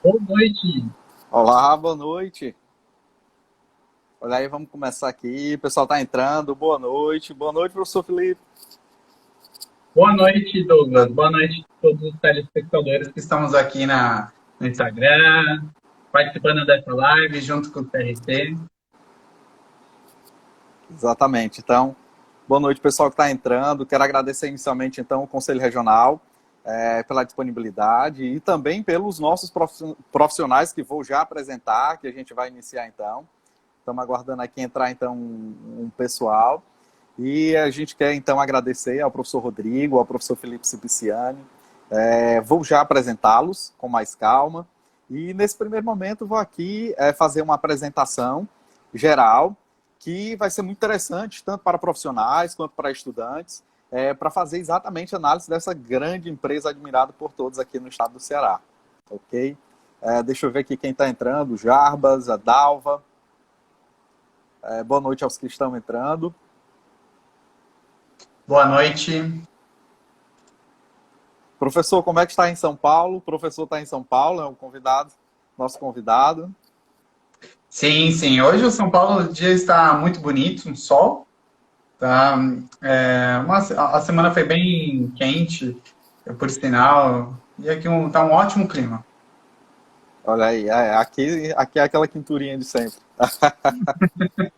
Boa noite. Olá, boa noite. Olha aí, vamos começar aqui. O pessoal está entrando. Boa noite. Boa noite, professor Felipe. Boa noite, Douglas. Boa noite a todos os telespectadores que estamos aqui no Instagram, participando dessa live junto com o TRT. Exatamente. Então, boa noite, pessoal que está entrando. Quero agradecer inicialmente, então, o Conselho Regional pela disponibilidade e também pelos nossos profissionais que vou já apresentar, que a gente vai iniciar, então. Estamos aguardando aqui entrar, então, um pessoal. E a gente quer, então, agradecer ao professor Rodrigo, ao professor Felipe Cipiciani. Vou já apresentá-los com mais calma. E, nesse primeiro momento, vou aqui fazer uma apresentação geral, que vai ser muito interessante, tanto para profissionais quanto para estudantes, para fazer exatamente a análise dessa grande empresa admirada por todos aqui no estado do Ceará. Ok? Deixa eu ver aqui quem está entrando. O Jarbas, a Dalva. Boa noite aos que estão entrando. Boa noite. Professor, como é que está em São Paulo? O professor está em São Paulo, é um convidado, nosso convidado. Sim, sim. Hoje o São Paulo, o dia está muito bonito, um sol. Tá, a semana foi bem quente, por sinal. E aqui tá um ótimo clima. Olha aí, aqui é aquela quinturinha de sempre. De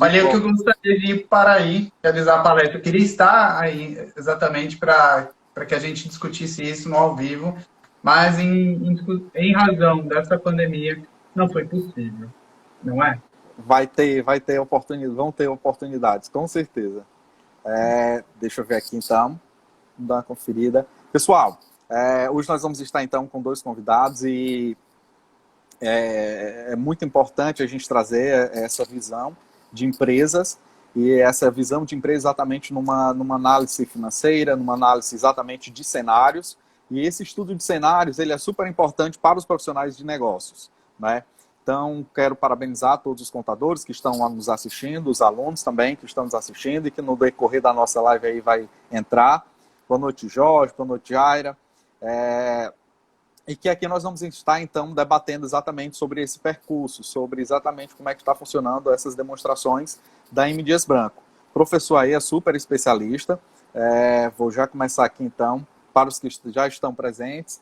Olha, eu que eu bom. gostaria de ir para aí, realizar a palestra. Eu queria estar aí exatamente para que a gente discutisse isso no ao vivo, mas em razão dessa pandemia não foi possível, não é? Vai ter oportunidade, vão ter oportunidades, com certeza. Deixa eu ver aqui então, dar uma conferida. Pessoal, hoje nós vamos estar então com dois convidados e é muito importante a gente trazer essa visão de empresas e essa visão de empresa exatamente numa análise financeira, numa análise exatamente de cenários. E esse estudo de cenários ele é super importante para os profissionais de negócios, né? Então, quero parabenizar todos os contadores que estão nos assistindo, os alunos também que estão nos assistindo e que no decorrer da nossa live aí vai entrar. Boa noite, Jorge. Boa noite, Jaira. E que aqui nós vamos estar, então, debatendo exatamente sobre esse percurso, sobre exatamente como é que está funcionando essas demonstrações da M. Dias Branco. O professor aí é super especialista. Vou já começar aqui, então, para os que já estão presentes.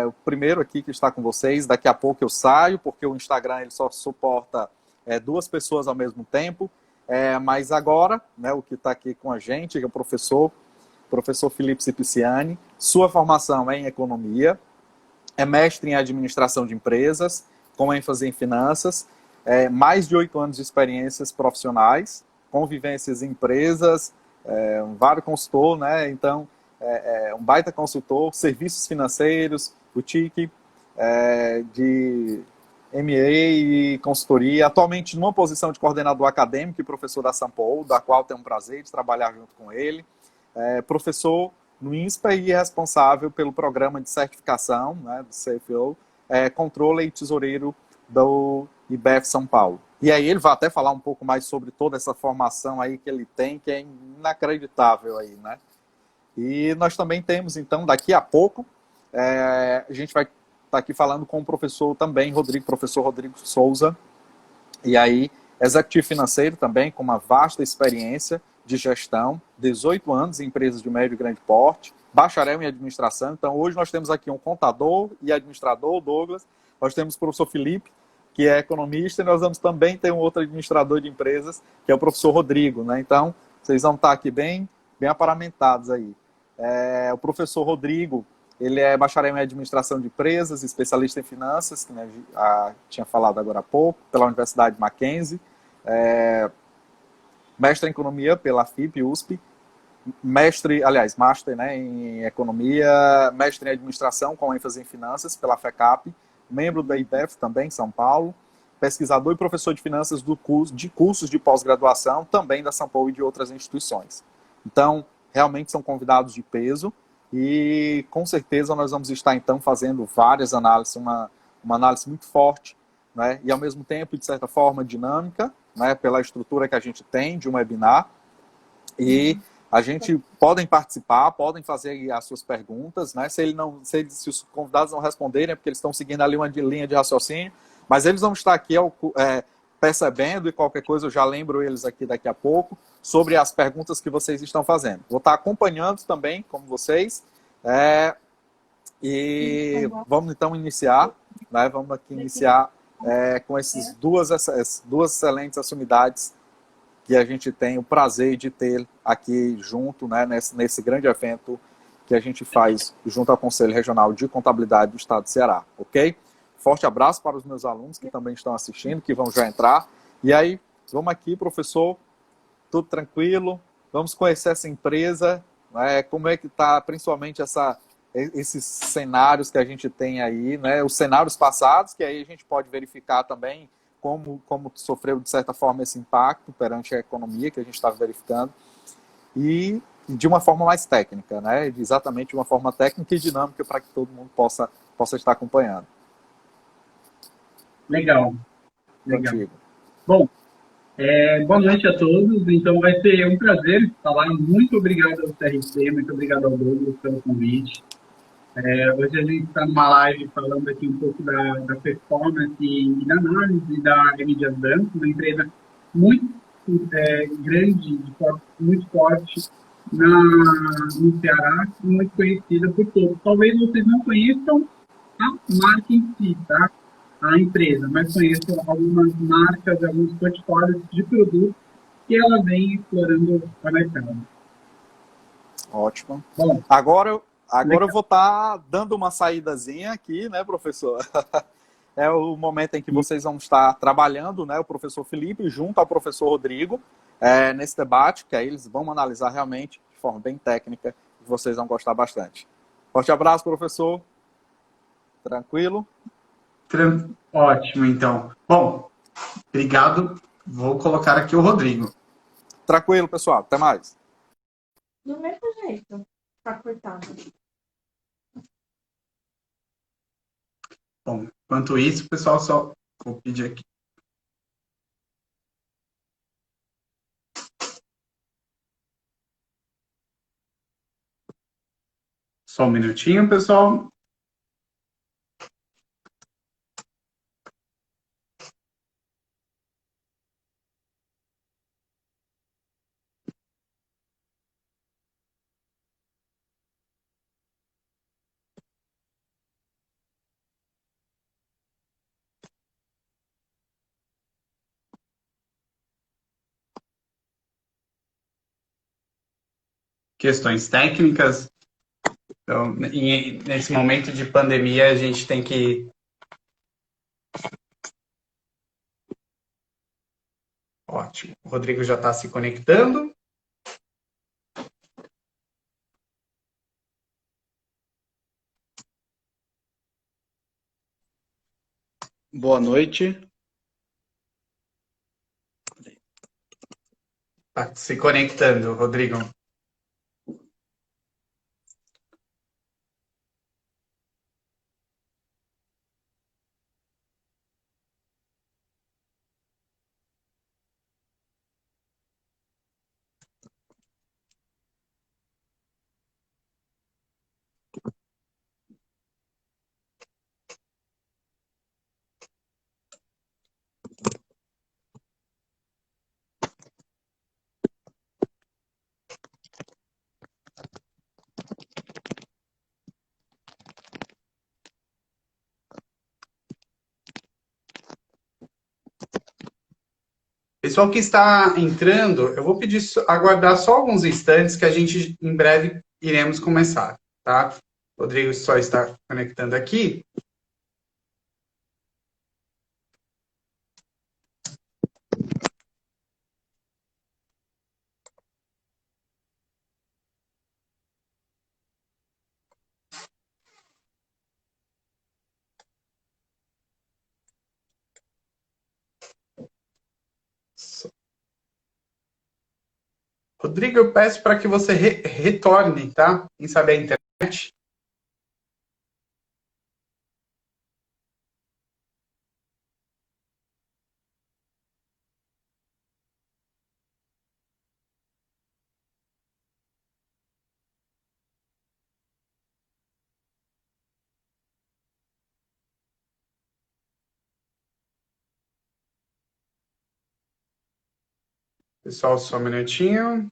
O primeiro aqui que está com vocês, daqui a pouco eu saio, porque o Instagram ele só suporta duas pessoas ao mesmo tempo. Mas agora, né, o que está aqui com a gente, que é o professor Felipe Cipiciani, sua formação é em economia, é mestre em administração de empresas, com ênfase em finanças, mais de 8 anos de experiências profissionais, convivências em empresas, um vários consultor, né? Então, um baita consultor, serviços financeiros, boutique, de MA e consultoria, atualmente numa posição de coordenador acadêmico e professor da Sampo, da qual tenho um prazer de trabalhar junto com ele. Professor no INSPA e responsável pelo programa de certificação, né, do CFO, controle e tesoureiro do IBEF São Paulo. E aí ele vai até falar um pouco mais sobre toda essa formação aí que ele tem, que é inacreditável aí, né? E nós também temos, então, daqui a pouco, a gente vai estar aqui falando com o professor também, professor Rodrigo Souza, e aí, executivo financeiro também, com uma vasta experiência de gestão, 18 anos em empresas de médio e grande porte, bacharel em administração. Então, hoje nós temos aqui um contador e administrador, Douglas. Nós temos o professor Felipe, que é economista, e nós vamos também ter um outro administrador de empresas, que é o professor Rodrigo, né? Então, vocês vão estar aqui bem aparamentados aí. O professor Rodrigo, ele é bacharel em administração de empresas, especialista em finanças, que né, tinha falado agora há pouco, pela Universidade Mackenzie, mestre em economia pela FIP, USP, master, né, em economia, mestre em administração com ênfase em finanças pela FECAP, membro da IBEF também, São Paulo, pesquisador e professor de finanças de cursos de pós-graduação, também da São Paulo e de outras instituições. Então, realmente são convidados de peso e, com certeza, nós vamos estar, então, fazendo várias análises, uma análise muito forte, né, e, ao mesmo tempo, de certa forma, dinâmica, né, pela estrutura que a gente tem de um webinar, e A gente podem participar, podem fazer as suas perguntas, né? Se os convidados não responderem, é porque eles estão seguindo ali uma linha de raciocínio, mas eles vão estar aqui percebendo, e qualquer coisa eu já lembro eles aqui daqui a pouco, sobre as perguntas que vocês estão fazendo. Vou estar acompanhando também, como vocês, e vamos então iniciar, né? Vamos aqui iniciar com essas duas excelentes assumidades que a gente tem o prazer de ter aqui junto, né, nesse grande evento que a gente faz junto ao Conselho Regional de Contabilidade do Estado do Ceará, ok? Forte abraço para os meus alunos que também estão assistindo, que vão já entrar. E aí, vamos aqui, professor, tudo tranquilo? Vamos conhecer essa empresa, né, como é que está, principalmente esses cenários que a gente tem aí, né, os cenários passados, que aí a gente pode verificar também como sofreu, de certa forma, esse impacto perante a economia que a gente está verificando, e de uma forma mais técnica, né? Exatamente de uma forma técnica e dinâmica para que todo mundo possa estar acompanhando. Legal. Contigo. Bom, boa noite a todos. Então, vai ser um prazer falar. Muito obrigado ao CRC, muito obrigado ao Douglas pelo convite. Hoje a gente está numa live falando aqui um pouco da performance e da análise da Emídias Banco, uma empresa muito grande, muito forte no Ceará, e muito conhecida por todos. Talvez vocês não conheçam a marca em si, tá? A empresa, mas conheçam algumas marcas, alguns portfólios de produtos que ela vem explorando a mercado. Ótimo. Bom, Agora eu vou estar dando uma saídazinha aqui, né, professor? É o momento em que vocês vão estar trabalhando, né, o professor Felipe junto ao professor Rodrigo, nesse debate, que aí eles vão analisar realmente de forma bem técnica, e vocês vão gostar bastante. Forte abraço, professor. Tranquilo? Ótimo, então. Bom, obrigado. Vou colocar aqui o Rodrigo. Tranquilo, pessoal. Até mais. Do mesmo jeito, tá cortado. Bom, enquanto isso, pessoal, só vou pedir aqui. Só um minutinho, pessoal. Questões técnicas. Então, nesse momento de pandemia, a gente tem que... Ótimo. O Rodrigo já está se conectando. Boa noite. Está se conectando, Rodrigo. Pessoal que está entrando, eu vou pedir aguardar só alguns instantes que a gente em breve iremos começar, tá? O Rodrigo só está conectando aqui. Rodrigo, eu peço para que você retorne, tá? Em saber a internet. Pessoal, só um minutinho.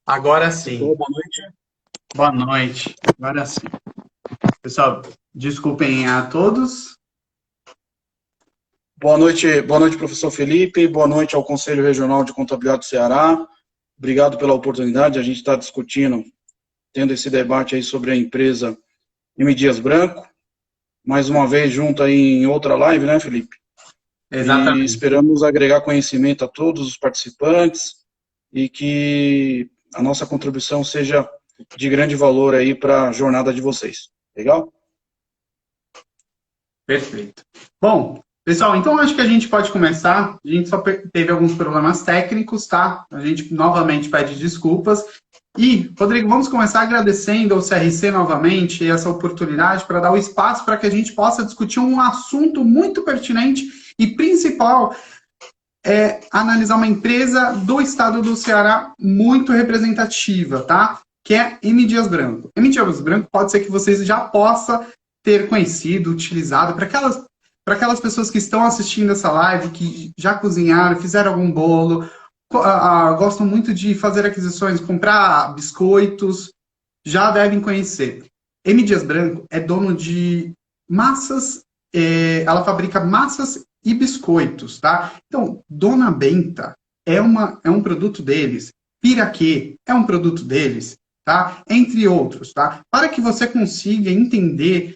Agora sim. Boa noite. Boa noite. Agora sim. Pessoal, desculpem a todos. Boa noite, professor Felipe. Boa noite ao Conselho Regional de Contabilidade do Ceará. Obrigado pela oportunidade. A gente está discutindo, tendo esse debate aí sobre a empresa M. Dias Branco. Mais uma vez junto aí em outra live, né, Felipe? Exatamente. E esperamos agregar conhecimento a todos os participantes e que a nossa contribuição seja de grande valor aí para a jornada de vocês. Legal? Perfeito. Bom, pessoal, então acho que a gente pode começar. A gente só teve alguns problemas técnicos, tá? A gente novamente pede desculpas. E, Rodrigo, vamos começar agradecendo ao CRC novamente essa oportunidade para dar o espaço para que a gente possa discutir um assunto muito pertinente e principal, analisar uma empresa do estado do Ceará muito representativa, tá? Que é M. Dias Branco. M. Dias Branco pode ser que vocês já possam ter conhecido, utilizado, para aquelas pessoas que estão assistindo essa live, que já cozinharam, fizeram algum bolo, gostam muito de fazer aquisições, comprar biscoitos, já devem conhecer. M. Dias Branco é dono de massas, ela fabrica massas e biscoitos, tá? Então, Dona Benta é um produto deles, Piraquê é um produto deles, tá? Entre outros, tá? Para que você consiga entender,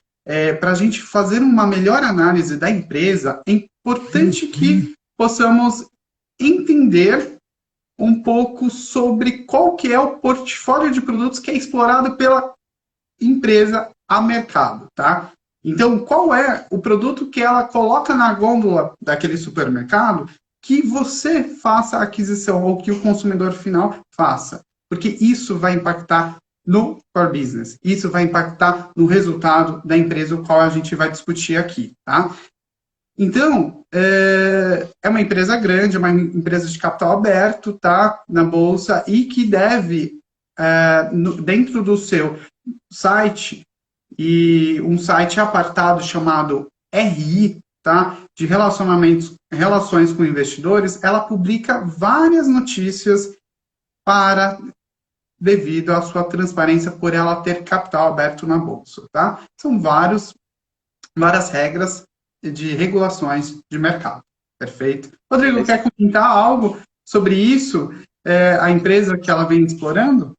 para a gente fazer uma melhor análise da empresa, é importante que possamos entender um pouco sobre qual que é o portfólio de produtos que é explorado pela empresa a mercado, tá? Então, qual é o produto que ela coloca na gôndola daquele supermercado que você faça a aquisição ou que o consumidor final faça? Porque isso vai impactar no core business, isso vai impactar no resultado da empresa, o qual a gente vai discutir aqui, tá? Então, é uma empresa grande, é uma empresa de capital aberto, tá? Na Bolsa, e que deve, dentro do seu site, e um site apartado chamado RI, tá? De relações com investidores, ela publica várias notícias devido à sua transparência por ela ter capital aberto na Bolsa, tá? São várias regras de regulações de mercado, perfeito? Rodrigo, quer comentar algo sobre isso, a empresa que ela vem explorando?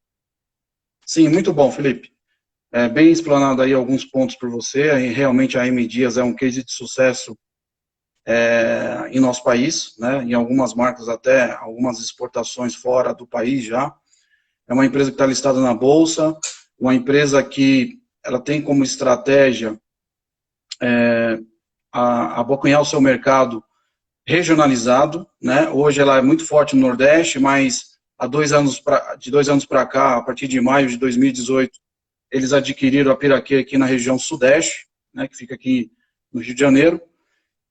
Sim, muito bom, Felipe. Bem explanado aí alguns pontos por você. Realmente a M. Dias é um case de sucesso em nosso país, né? Em algumas marcas até, algumas exportações fora do país já. É uma empresa que está listada na Bolsa, uma empresa que ela tem como estratégia abocanhar o seu mercado regionalizado, né? Hoje ela é muito forte no Nordeste, mas de 2 anos para cá, a partir de maio de 2018, eles adquiriram a Piraquê aqui na região Sudeste, né, que fica aqui no Rio de Janeiro,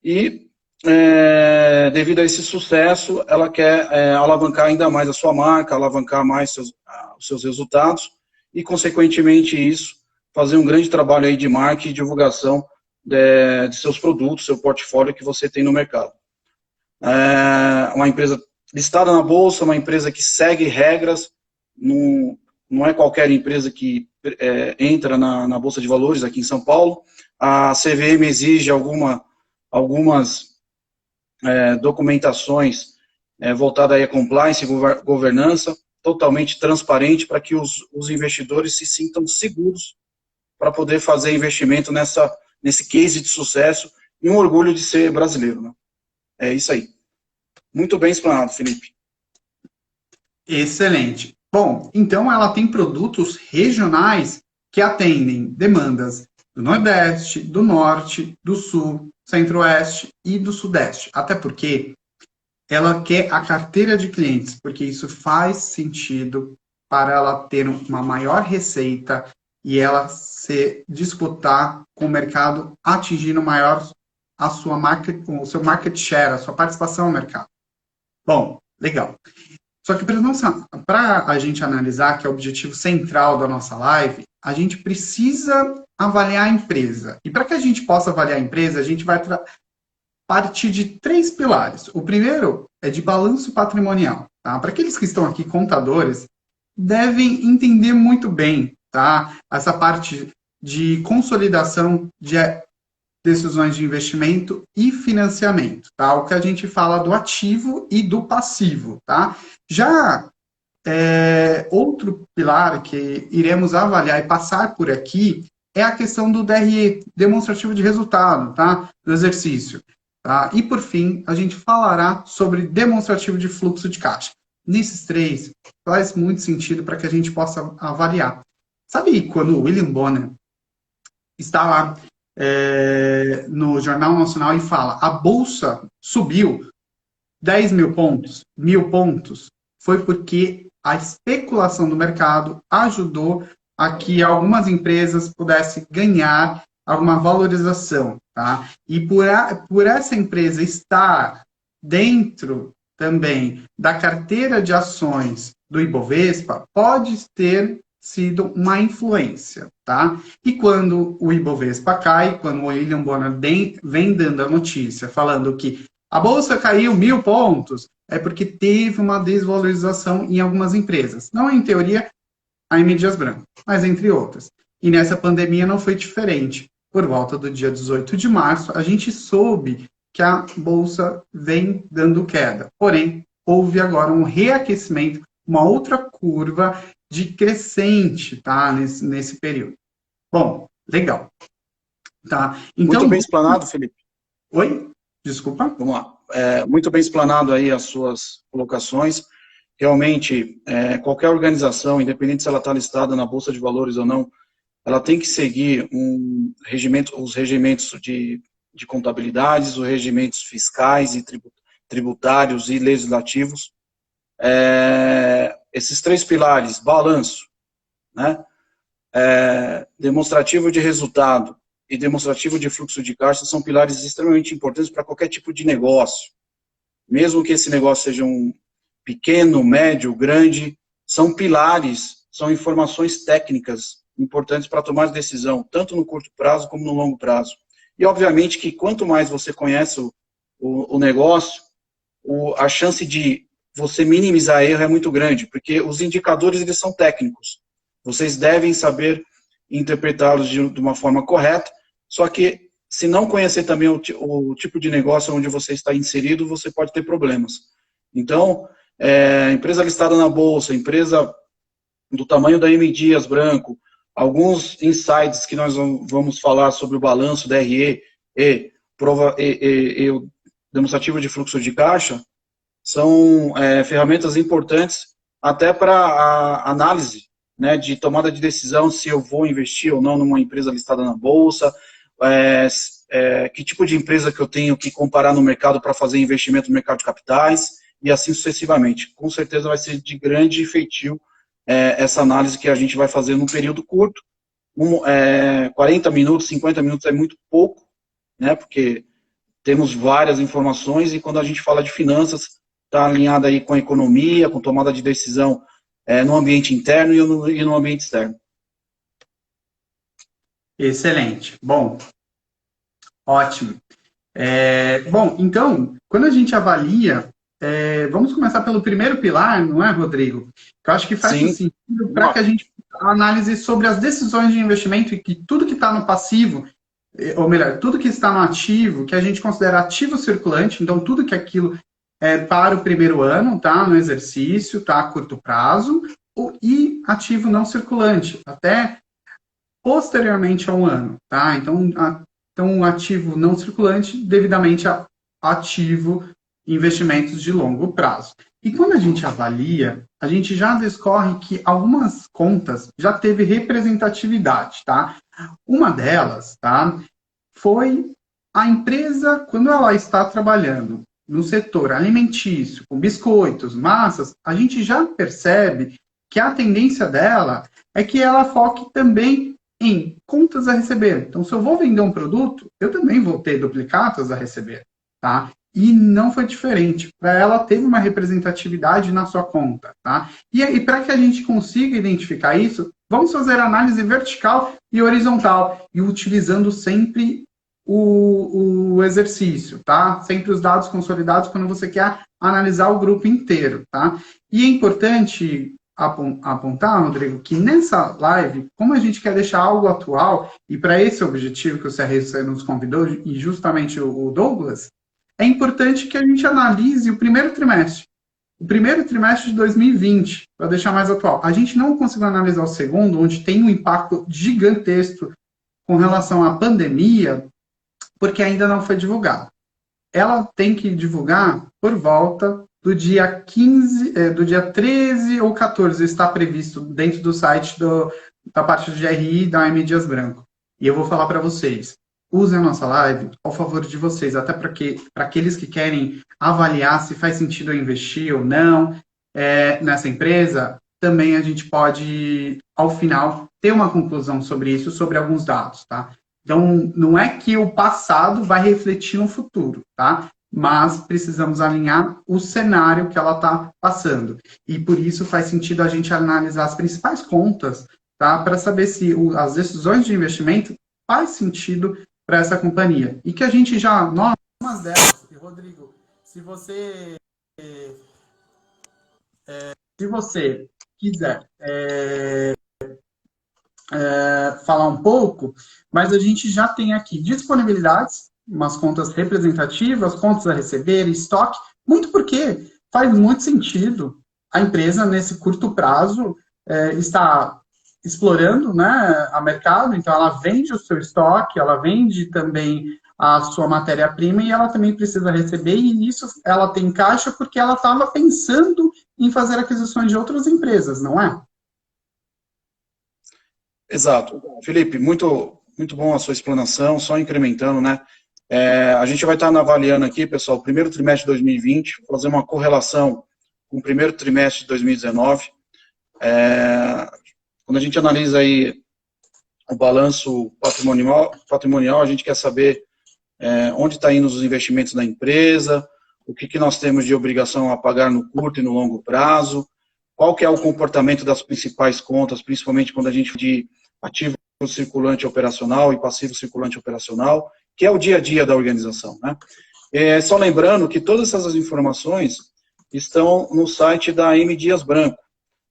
e devido a esse sucesso, ela quer alavancar ainda mais a sua marca, alavancar mais os seus resultados, e, consequentemente, isso, fazer um grande trabalho aí de marketing e divulgação de seus produtos, seu portfólio que você tem no mercado. Uma empresa listada na Bolsa, uma empresa que segue regras, não é qualquer empresa que entra na Bolsa de Valores aqui em São Paulo. A CVM exige algumas documentações voltadas aí a compliance e governança, totalmente transparente, para que os investidores se sintam seguros para poder fazer investimento nesse case de sucesso e um orgulho de ser brasileiro, né? É isso aí. Muito bem explanado, Felipe. Excelente. Bom, então ela tem produtos regionais que atendem demandas do Nordeste, do Norte, do Sul, Centro-Oeste e do Sudeste. Até porque ela quer a carteira de clientes, porque isso faz sentido para ela ter uma maior receita e ela se disputar com o mercado, atingindo maior o seu market share, a sua participação no mercado. Bom, legal. Só que para a gente analisar, que é o objetivo central da nossa live, a gente precisa avaliar a empresa. E para que a gente possa avaliar a empresa, a gente vai partir de 3 pilares. O primeiro é de balanço patrimonial. Tá? Para aqueles que estão aqui, contadores, devem entender muito bem, tá? Essa parte de consolidação de decisões de investimento e financiamento, tá? O que a gente fala do ativo e do passivo, tá? Já outro pilar que iremos avaliar e passar por aqui é a questão do DRE, demonstrativo de resultado, tá? Do exercício. Tá? E, por fim, a gente falará sobre demonstrativo de fluxo de caixa. Nesses 3, faz muito sentido para que a gente possa avaliar. Sabe quando o William Bonner está lá no Jornal Nacional e fala a Bolsa subiu 10 mil pontos, 1.000 pontos, foi porque a especulação do mercado ajudou a que algumas empresas pudessem ganhar alguma valorização, tá? E por essa empresa estar dentro também da carteira de ações do Ibovespa, pode ter sido uma influência, tá? E quando o Ibovespa cai, quando o William Bonner vem dando a notícia, falando que a Bolsa caiu 1.000 pontos, é porque teve uma desvalorização em algumas empresas. Não em teoria, a M. Dias Branco, mas entre outras. E nessa pandemia não foi diferente. Por volta do dia 18 de março, a gente soube que a Bolsa vem dando queda. Porém, houve agora um reaquecimento, uma outra curva de crescente, tá? Nesse período. Bom, legal. Tá? Então, muito bem explanado, Felipe. Oi? Desculpa. Vamos lá. Muito bem explanado aí as suas colocações. Realmente, qualquer organização, independente se ela está listada na Bolsa de Valores ou não, ela tem que seguir os regimentos de contabilidades, os regimentos fiscais e tributários e legislativos. Esses 3 pilares, balanço, né? Demonstrativo de resultado e demonstrativo de fluxo de caixa são pilares extremamente importantes para qualquer tipo de negócio. Mesmo que esse negócio seja um pequeno, médio, grande, são pilares, são informações técnicas importantes para tomar decisão, tanto no curto prazo como no longo prazo. E, obviamente, que quanto mais você conhece o negócio, a chance de você minimizar erro é muito grande, porque os indicadores, eles são técnicos. Vocês devem saber interpretá-los de uma forma correta, só que, se não conhecer também o tipo de negócio onde você está inserido, você pode ter problemas. Então, empresa listada na Bolsa, empresa do tamanho da M. Dias Branco, alguns insights que nós vamos falar sobre o balanço, DRE e o demonstrativo de fluxo de caixa, são ferramentas importantes até para a análise, né, de tomada de decisão se eu vou investir ou não numa empresa listada na Bolsa, que tipo de empresa que eu tenho que comparar no mercado para fazer investimento no mercado de capitais, e assim sucessivamente. Com certeza vai ser de grande feitio essa análise que a gente vai fazer num período curto. 40 minutos, 50 minutos é muito pouco, né, porque temos várias informações e quando a gente fala de finanças, está alinhada aí com a economia, com tomada de decisão no ambiente interno e no ambiente externo. Excelente. Bom, ótimo. Bom, então, quando a gente avalia, vamos começar pelo primeiro pilar, não é, Rodrigo? Que eu acho que faz sentido para que a gente análise sobre as decisões de investimento e que tudo que está no passivo, ou melhor, tudo que está no ativo, que a gente considera ativo circulante, então tudo que aquilo é para o primeiro ano, tá? No exercício, tá? A curto prazo, e ativo não circulante, até posteriormente ao ano, tá? Então ativo não circulante, devidamente a ativo investimentos de longo prazo. E quando a gente avalia, a gente já descorre que algumas contas já teve representatividade, tá? Uma delas, tá? Foi a empresa, quando ela está trabalhando no setor alimentício, com biscoitos, massas, a gente já percebe que a tendência dela é que ela foque também em contas a receber. Então, se eu vou vender um produto, eu também vou ter duplicatas a receber, tá? E não foi diferente. Para ela, teve uma representatividade na sua conta, tá? E para que a gente consiga identificar isso, vamos fazer análise vertical e horizontal, e utilizando sempre o exercício, tá? Sempre os dados consolidados quando você quer analisar o grupo inteiro, tá? E é importante apontar, Rodrigo, que nessa live, como a gente quer deixar algo atual, e para esse objetivo que o CRC nos convidou, e justamente o Douglas, é importante que a gente analise o primeiro trimestre. O primeiro trimestre de 2020, para deixar mais atual. A gente não conseguiu analisar o segundo, onde tem um impacto gigantesco com relação à pandemia, porque ainda não foi divulgado. Ela tem que divulgar por volta do dia 15, do dia 13 ou 14, está previsto dentro do site da parte de GRI da AM Dias Branco. E eu vou falar para vocês, usem a nossa live ao favor de vocês, até para aqueles que querem avaliar se faz sentido eu investir ou não nessa empresa, também a gente pode, ao final, ter uma conclusão sobre isso, sobre alguns dados, tá? Então, não é que o passado vai refletir no futuro, tá? Mas precisamos alinhar o cenário que ela está passando. E por isso faz sentido a gente analisar as principais contas, tá? Para saber se as decisões de investimento faz sentido para essa companhia. E que a gente já... Algumas delas, e Rodrigo, se você quiser falar um pouco, mas a gente já tem aqui disponibilidades, umas contas representativas, contas a receber, estoque, muito porque faz muito sentido a empresa, nesse curto prazo, está explorando, né, a mercado, então ela vende o seu estoque, ela vende também a sua matéria-prima e ela também precisa receber, e isso ela tem caixa porque ela estava pensando em fazer aquisições de outras empresas, não é? Exato. Felipe, muito, muito bom a sua explanação, só incrementando, né? A gente vai estar avaliando aqui, pessoal, o primeiro trimestre de 2020, fazer uma correlação com o primeiro trimestre de 2019. Quando a gente analisa aí o balanço patrimonial, a gente quer saber onde está indo os investimentos da empresa, o que nós temos de obrigação a pagar no curto e no longo prazo, qual que é o comportamento das principais contas, principalmente quando a gente fala de ativo circulante operacional e passivo circulante operacional, que é o dia a dia da organização, né? Só lembrando que todas essas informações estão no site da M. Dias Branco.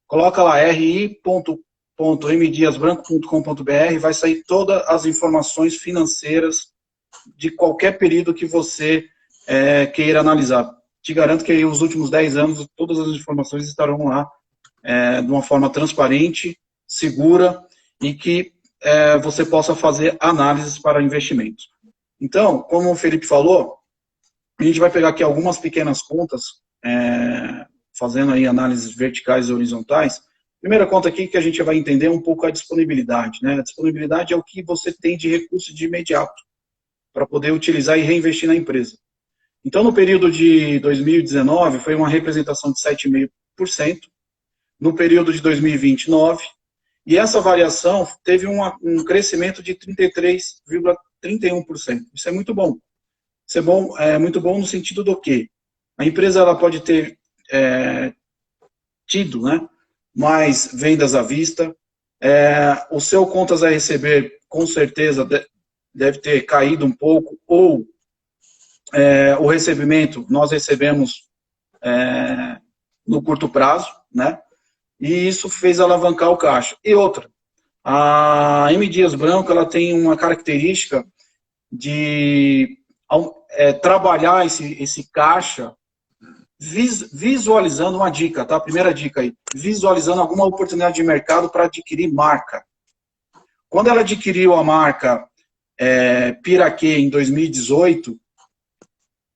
Coloca lá ri.mdiasbranco.com.br, vai sair todas as informações financeiras de qualquer período que você queira analisar. Te garanto que os últimos 10 anos, todas as informações estarão lá de uma forma transparente, segura e que você possa fazer análises para investimentos. Então, como o Felipe falou, a gente vai pegar aqui algumas pequenas contas, fazendo aí análises verticais e horizontais. Primeira conta aqui que a gente vai entender um pouco a disponibilidade, né? A disponibilidade é o que você tem de recurso de imediato para poder utilizar e reinvestir na empresa. Então, no período de 2019, foi uma representação de 7,5%. No período de 2020, 9%. E essa variação teve um crescimento de 33,31%. Isso é muito bom. Isso é muito bom no sentido do quê? A empresa ela pode ter tido, né, mais vendas à vista. O seu contas a receber, com certeza, deve ter caído um pouco, ou o recebimento, nós recebemos no curto prazo, né? E isso fez alavancar o caixa. E outra, a M. Dias Branco, ela tem uma característica de trabalhar esse caixa visualizando uma dica, tá? Primeira dica aí, visualizando alguma oportunidade de mercado para adquirir marca. Quando ela adquiriu a marca Piraquê em 2018,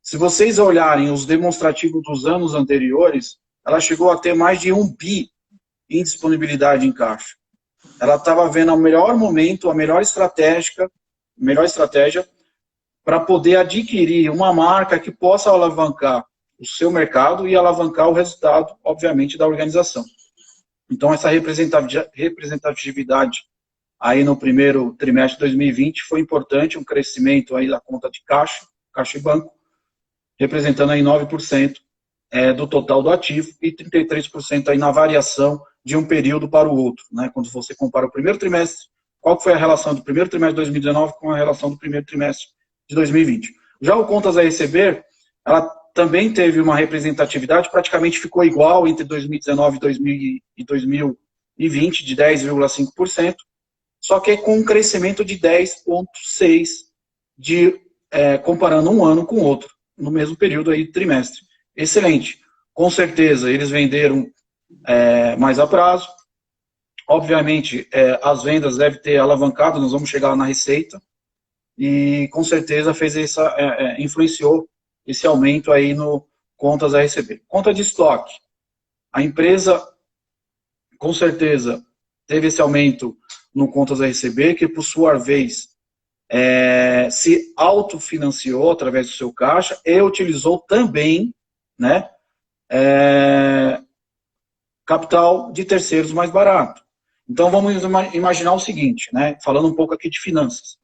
se vocês olharem os demonstrativos dos anos anteriores, ela chegou a ter mais de 1 bi em disponibilidade em caixa. Ela estava vendo o melhor momento, a melhor estratégia para poder adquirir uma marca que possa alavancar o seu mercado e alavancar o resultado, obviamente, da organização. Então, essa representatividade aí no primeiro trimestre de 2020 foi importante, um crescimento aí da conta de caixa e banco, representando aí 9% do total do ativo e 33% aí na variação de um período para o outro, né? Quando você compara o primeiro trimestre, qual foi a relação do primeiro trimestre de 2019 com a relação do primeiro trimestre de 2020. Já o contas a receber, ela também teve uma representatividade, praticamente ficou igual entre 2019 e 2020, de 10,5%, só que com um crescimento de 10,6% comparando um ano com o outro, no mesmo período aí, trimestre. Excelente. Com certeza, eles venderam mais a prazo. Obviamente, as vendas devem ter alavancado, nós vamos chegar na receita, e com certeza influenciou esse aumento aí no contas a receber. Conta de estoque. A empresa, com certeza, teve esse aumento no contas a receber, que por sua vez se autofinanciou através do seu caixa e utilizou também, né, capital de terceiros mais barato. Então vamos imaginar o seguinte, né, falando um pouco aqui de finanças.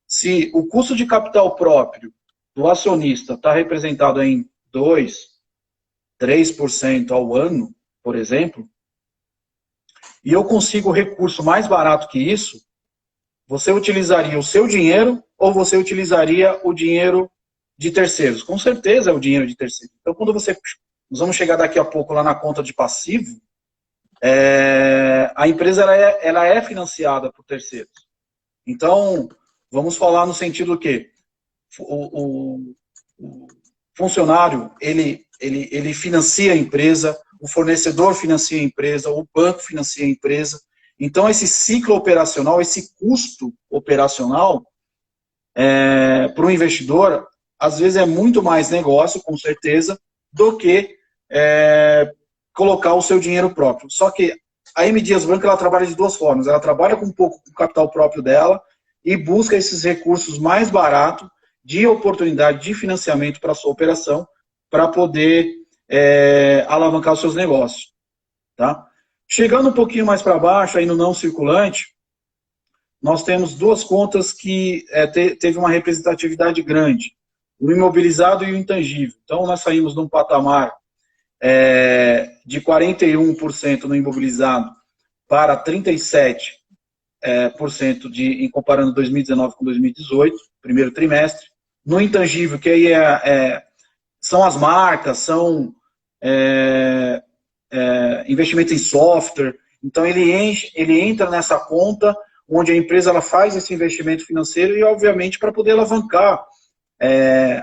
Se o custo de capital próprio do acionista está representado em 2%, 3% ao ano, por exemplo, e eu consigo recurso mais barato que isso, você utilizaria o seu dinheiro ou você utilizaria o dinheiro de terceiros? Com certeza é o dinheiro de terceiros. Então, quando nós vamos chegar daqui a pouco lá na conta de passivo, a empresa ela é financiada por terceiros. Então, vamos falar no sentido que o funcionário, ele financia a empresa, o fornecedor financia a empresa, o banco financia a empresa. Então, esse ciclo operacional, esse custo operacional, para o investidor, às vezes é muito mais negócio, com certeza, do que colocar o seu dinheiro próprio. Só que a M. Dias Branco, ela trabalha de duas formas. Ela trabalha com um pouco do capital próprio dela e busca esses recursos mais baratos de oportunidade de financiamento para a sua operação, para poder alavancar os seus negócios. Tá? Chegando um pouquinho mais para baixo, aí no não circulante, nós temos duas contas que teve uma representatividade grande. O imobilizado e o intangível. Então, nós saímos de um patamar de 41% no imobilizado para 37% comparando 2019 com 2018, primeiro trimestre. No intangível, que aí são as marcas, são investimento em software. Então, ele entra nessa conta onde a empresa ela faz esse investimento financeiro e, obviamente, para poder alavancar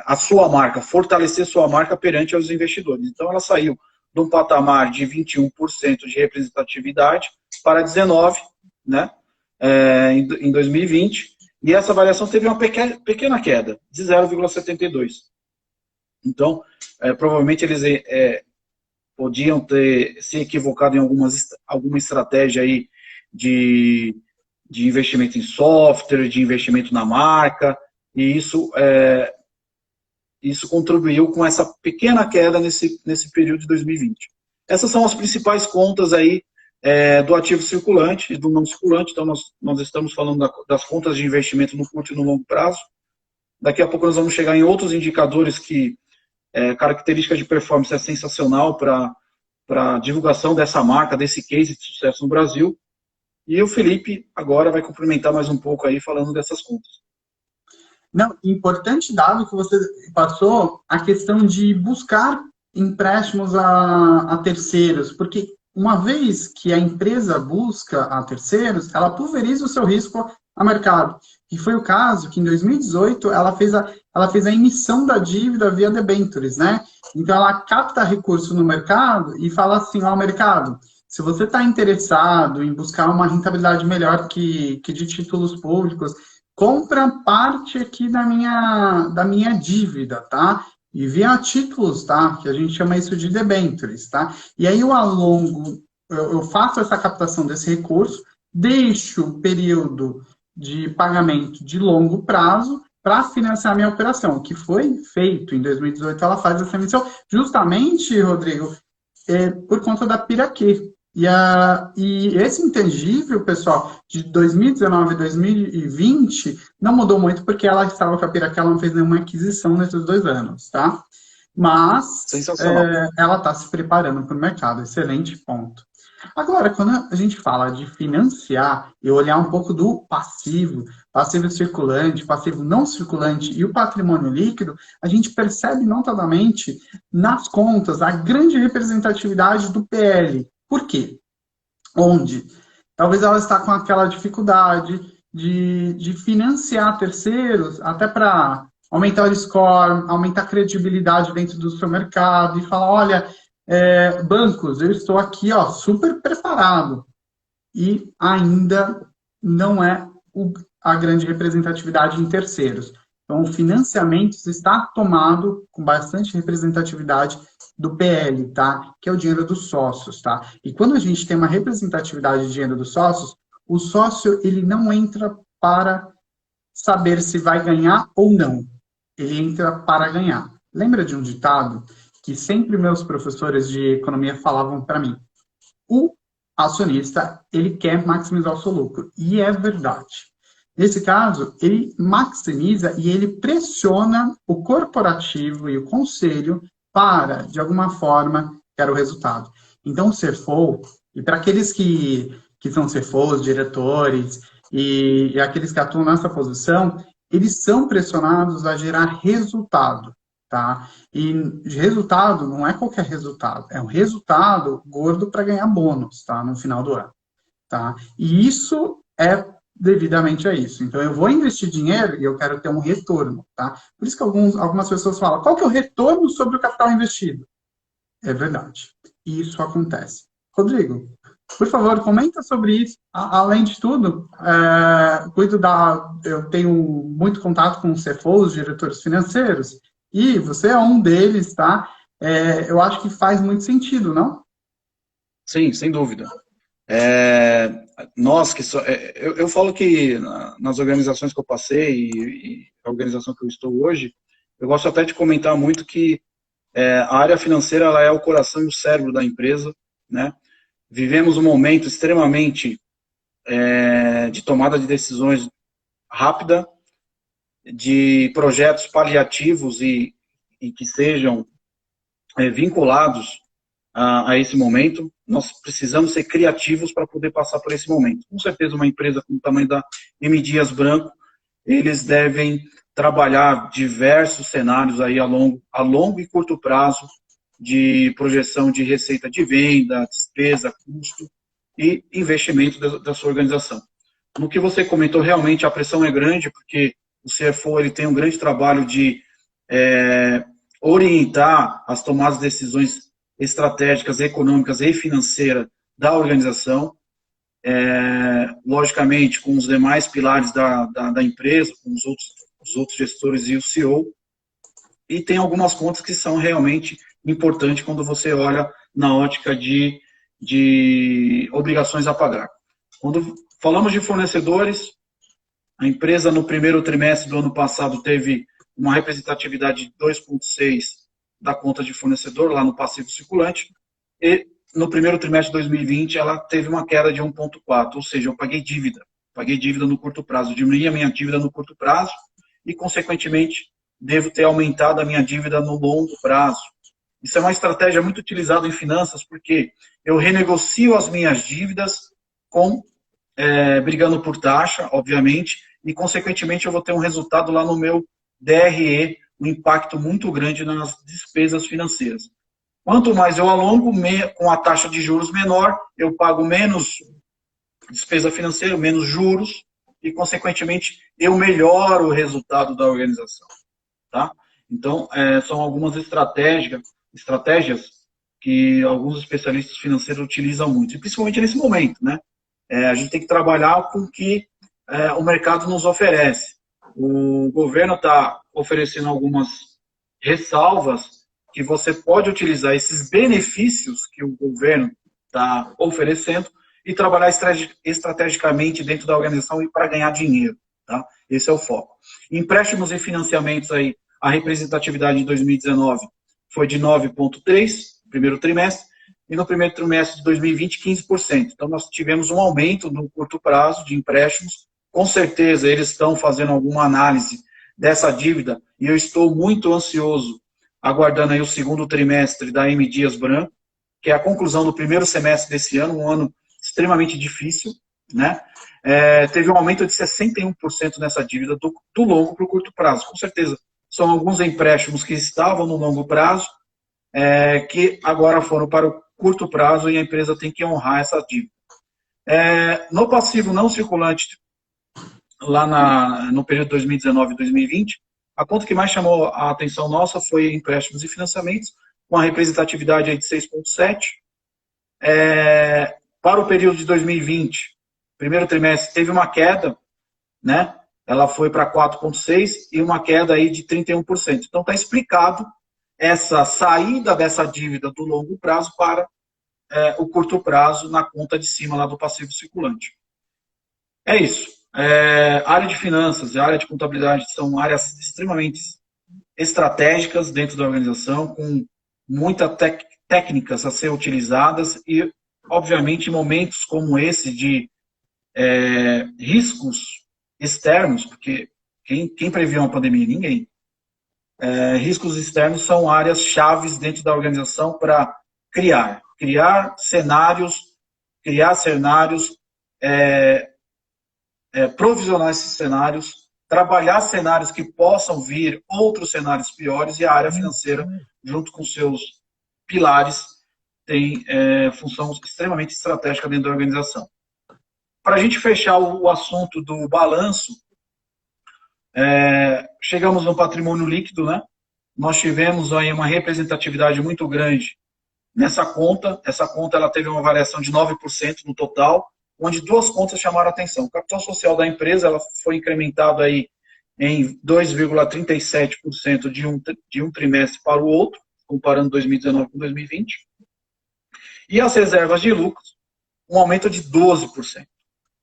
a sua marca, fortalecer sua marca perante os investidores. Então, ela saiu de um patamar de 21% de representatividade para 19%, né, em 2020, e essa variação teve uma pequena queda, de 0,72%. Então, provavelmente eles podiam ter se equivocado em alguma estratégia aí de investimento em software, de investimento na marca, e isso contribuiu com essa pequena queda nesse período de 2020. Essas são as principais contas aí do ativo circulante e do não circulante. Então, nós estamos falando das contas de investimento no curto e no longo prazo. Daqui a pouco nós vamos chegar em outros indicadores que característica de performance é sensacional para a divulgação dessa marca, desse case de sucesso no Brasil. E o Felipe agora vai complementar mais um pouco aí falando dessas contas. Não, importante dado que você passou, a questão de buscar empréstimos a terceiros, porque uma vez que a empresa busca a terceiros, ela pulveriza o seu risco a mercado. E foi o caso que em 2018 ela fez a emissão da dívida via debentures, né? Então ela capta recurso no mercado e fala assim ao mercado: se você está interessado em buscar uma rentabilidade melhor que de títulos públicos, compra parte aqui da minha dívida, tá? E via títulos, tá? Que a gente chama isso de debentures, tá? E aí eu faço essa captação desse recurso, deixo o período de pagamento de longo prazo para financiar a minha operação, o que foi feito. Em 2018 ela faz essa emissão, justamente, Rodrigo, por conta da Piraquê. E esse intangível, pessoal, de 2019 e 2020, não mudou muito porque ela estava com a Piraquê, ela não fez nenhuma aquisição nesses 2 anos, tá? Mas ela está se preparando para o mercado, excelente ponto. Agora, quando a gente fala de financiar e olhar um pouco do passivo circulante, passivo não circulante e o patrimônio líquido, a gente percebe notadamente nas contas a grande representatividade do PL. Por quê? Onde? Talvez ela está com aquela dificuldade de financiar terceiros, até para aumentar o score, aumentar a credibilidade dentro do seu mercado e falar, olha, bancos, eu estou aqui super preparado. E ainda não é a grande representatividade em terceiros. Então, o financiamento está tomado com bastante representatividade do PL, tá? Que é o dinheiro dos sócios, tá? E quando a gente tem uma representatividade de dinheiro dos sócios, o sócio, ele não entra para saber se vai ganhar ou não. Ele entra para ganhar. Lembra de um ditado que sempre meus professores de economia falavam para mim? O acionista, ele quer maximizar o seu lucro. E é verdade. Nesse caso, ele maximiza e ele pressiona o corporativo e o conselho para, de alguma forma, ter o resultado. Então, o CFO, e para aqueles que são CFOs, diretores, e aqueles que atuam nessa posição, eles são pressionados a gerar resultado, tá? E resultado não é qualquer resultado, é um resultado gordo para ganhar bônus, tá? No final do ano, tá? E isso é devidamente a isso. Então, eu vou investir dinheiro e eu quero ter um retorno, tá? Por isso que algumas pessoas falam, qual que é o retorno sobre o capital investido? É verdade. E isso acontece. Rodrigo, por favor, comenta sobre isso. Além de tudo, eu tenho muito contato com os CFOs, diretores financeiros, e você é um deles, tá? Eu acho que faz muito sentido, não? Sim, sem dúvida. Eu falo que nas organizações que eu passei e a organização que eu estou hoje, eu gosto até de comentar muito que a área financeira ela é o coração e o cérebro da empresa, né? Vivemos um momento extremamente de tomada de decisões rápida, de projetos paliativos e que sejam vinculados a esse momento. Nós precisamos ser criativos para poder passar por esse momento. Com certeza, uma empresa com o tamanho da M. Dias Branco, eles devem trabalhar diversos cenários aí a longo e curto prazo de projeção de receita de venda, despesa, custo e investimento da sua organização. No que você comentou, realmente a pressão é grande, porque o CFO ele tem um grande trabalho de orientar as tomadas de decisões estratégicas, econômicas e financeiras da organização, logicamente com os demais pilares da empresa, com os outros gestores e o CEO, e tem algumas contas que são realmente importantes quando você olha na ótica de obrigações a pagar. Quando falamos de fornecedores, a empresa no primeiro trimestre do ano passado teve uma representatividade de 2,6% da conta de fornecedor, lá no passivo circulante, e no primeiro trimestre de 2020 ela teve uma queda de 1,4%, ou seja, eu paguei dívida no curto prazo, diminuí a minha dívida no curto prazo e, consequentemente, devo ter aumentado a minha dívida no longo prazo. Isso é uma estratégia muito utilizada em finanças, porque eu renegocio as minhas dívidas brigando por taxa, obviamente, e, consequentemente, eu vou ter um resultado lá no meu DRE, um impacto muito grande nas despesas financeiras. Quanto mais eu alongo, com a taxa de juros menor, eu pago menos despesa financeira, menos juros, e, consequentemente, eu melhoro o resultado da organização. Tá? Então, são algumas estratégias que alguns especialistas financeiros utilizam muito, e principalmente nesse momento, né? A gente tem que trabalhar com o que o mercado nos oferece. O governo está oferecendo algumas ressalvas que você pode utilizar esses benefícios que o governo está oferecendo e trabalhar estrategicamente dentro da organização e para ganhar dinheiro. tá? Esse é o foco. Empréstimos e financiamentos aí, a representatividade em 2019 foi de 9,3%, primeiro trimestre, e no primeiro trimestre de 2020, 15%. Então, nós tivemos um aumento no curto prazo de empréstimos. Com certeza, eles estão fazendo alguma análise dessa dívida, e eu estou muito ansioso, aguardando aí o segundo trimestre da M. Dias Branco, que é a conclusão do primeiro semestre desse ano, um ano extremamente difícil, né? Teve um aumento de 61% nessa dívida do longo para o curto prazo. Com certeza, são alguns empréstimos que estavam no longo prazo, que agora foram para o curto prazo e a empresa tem que honrar essa dívida. No passivo não circulante, lá no período 2019 e 2020, a conta que mais chamou a atenção nossa foi empréstimos e financiamentos, com a representatividade aí de 6,7%. Para o período de 2020, primeiro trimestre, teve uma queda, né? Ela foi para 4,6% e uma queda aí de 31%. Então, está explicado essa saída dessa dívida do longo prazo para o curto prazo na conta de cima lá do passivo circulante. É isso. Área de finanças e área de contabilidade são áreas extremamente estratégicas dentro da organização, com muitas técnicas a ser utilizadas e, obviamente, em momentos como esse de riscos externos, porque quem previu uma pandemia? Ninguém. Riscos externos são áreas chaves dentro da organização para criar cenários, provisionar esses cenários, trabalhar cenários que possam vir outros cenários piores, e a área financeira, junto com seus pilares, tem função extremamente estratégica dentro da organização. Para a gente fechar o assunto do balanço, chegamos no patrimônio líquido, né? Nós tivemos aí uma representatividade muito grande nessa conta. Essa conta ela teve uma variação de 9% no total, onde duas contas chamaram a atenção. O capital social da empresa ela foi incrementado aí em 2,37% de um trimestre para o outro, comparando 2019 com 2020. E as reservas de lucros, um aumento de 12%.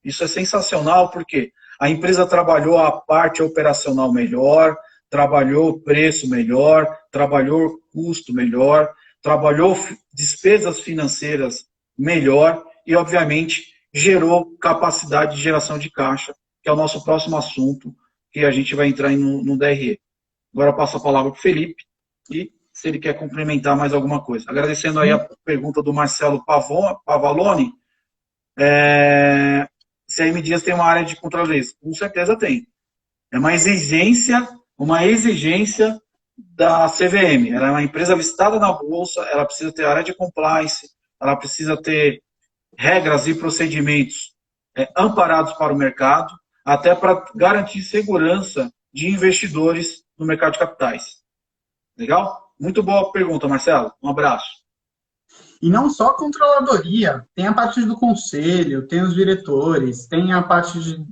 Isso é sensacional porque a empresa trabalhou a parte operacional melhor, trabalhou preço melhor, trabalhou custo melhor, trabalhou despesas financeiras melhor e, obviamente, gerou capacidade de geração de caixa, que é o nosso próximo assunto, que a gente vai entrar no DRE. Agora eu passo a palavra para o Felipe, e se ele quer complementar mais alguma coisa. Agradecendo aí a pergunta do Marcelo Pavaloni, se a M. Dias tem uma área de controle. Com certeza tem. É uma exigência da CVM. Ela é uma empresa listada na Bolsa, ela precisa ter área de compliance, ela precisa ter regras e procedimentos amparados para o mercado, até para garantir segurança de investidores no mercado de capitais. Legal? Muito boa pergunta, Marcelo. Um abraço. E não só a controladoria, tem a parte do conselho, tem os diretores, tem a parte de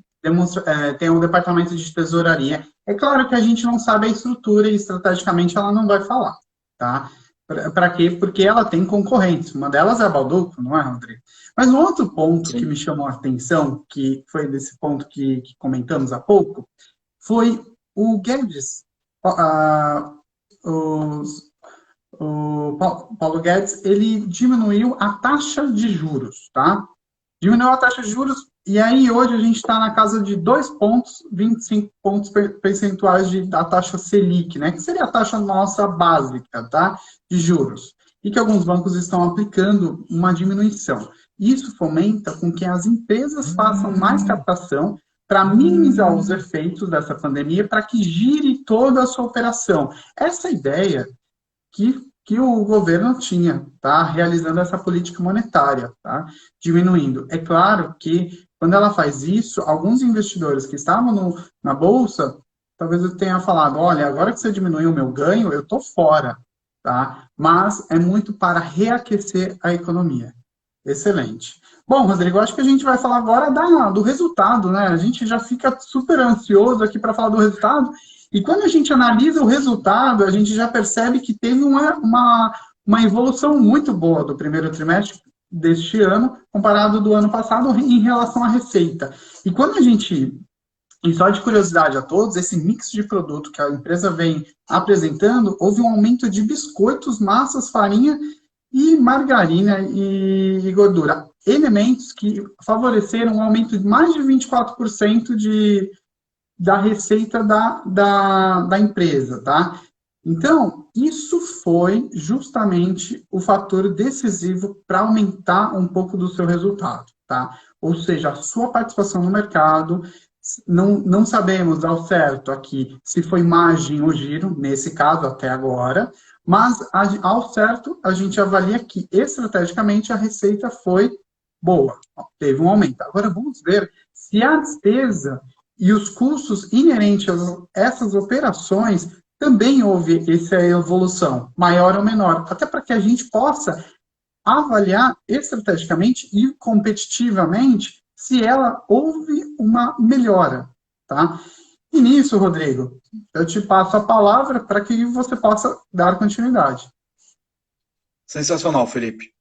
tem o departamento de tesouraria. É claro que a gente não sabe a estrutura e estrategicamente ela não vai falar, tá? Para quê? Porque ela tem concorrentes. Uma delas é a Bauducco, não é, Rodrigo? Mas um outro ponto que me chamou a atenção, que foi desse ponto que comentamos há pouco, foi o Guedes. O Paulo Guedes, ele diminuiu a taxa de juros, tá? Diminuiu a taxa de juros, e aí hoje a gente está na casa de 2,25 pontos percentuais da taxa Selic, né? Que seria a taxa nossa básica, tá? De juros. E que alguns bancos estão aplicando uma diminuição. Isso fomenta com que as empresas façam mais captação para minimizar os efeitos dessa pandemia, para que gire toda a sua operação. Essa ideia que o governo tinha, tá? Realizando essa política monetária, tá? Diminuindo. É claro que, quando ela faz isso, alguns investidores que estavam na Bolsa, talvez eu tenha falado, olha, agora que você diminuiu o meu ganho, eu estou fora, tá? Mas é muito para reaquecer a economia. Excelente. Bom, Rodrigo, acho que a gente vai falar agora do resultado, né? A gente já fica super ansioso aqui para falar do resultado. E quando a gente analisa o resultado, a gente já percebe que teve uma evolução muito boa do primeiro trimestre deste ano, comparado do ano passado em relação à receita. E quando a gente E só de curiosidade a todos, esse mix de produto que a empresa vem apresentando, houve um aumento de biscoitos, massas, farinha e margarina e gordura. Elementos que favoreceram um aumento de mais de 24% da receita da empresa, tá? Então, isso foi justamente o fator decisivo para aumentar um pouco do seu resultado, tá? Ou seja, a sua participação no mercado, não sabemos ao certo aqui se foi margem ou giro, nesse caso até agora, mas ao certo a gente avalia que estrategicamente a receita foi boa, teve um aumento. Agora vamos ver se a despesa e os custos inerentes a essas operações também houve essa evolução, maior ou menor, até para que a gente possa avaliar estrategicamente e competitivamente se ela houve uma melhora, tá? E nisso, Rodrigo, eu te passo a palavra para que você possa dar continuidade. Sensacional, Felipe.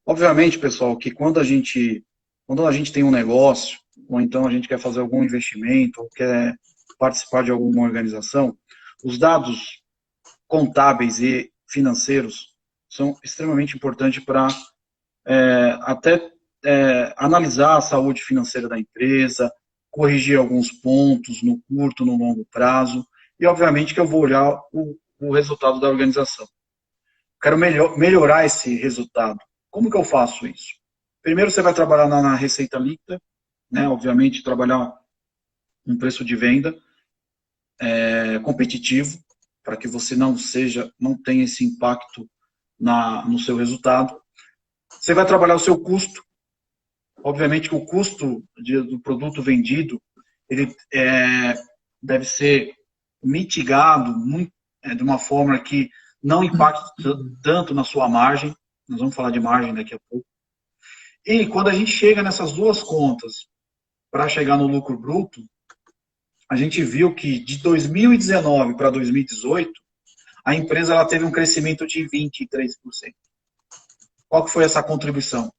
Obviamente, pessoal, que quando a gente tem um negócio, ou então a gente quer fazer algum investimento, ou quer participar de alguma organização, os dados contábeis e financeiros são extremamente importantes para analisar a saúde financeira da empresa, corrigir alguns pontos no curto, no longo prazo, e obviamente que eu vou olhar o resultado da organização. Quero melhorar esse resultado. Como que eu faço isso? Primeiro você vai trabalhar na receita líquida, né? Obviamente trabalhar um preço de venda competitivo, para que você não tenha esse impacto no seu resultado. Você vai trabalhar o seu custo. Obviamente que o custo do produto vendido, ele deve ser mitigado de uma forma que não impacte tanto na sua margem. Nós vamos falar de margem daqui a pouco. E quando a gente chega nessas duas contas para chegar no lucro bruto, a gente viu que de 2019 para 2018, a empresa ela teve um crescimento de 23%. Qual que foi essa contribuição?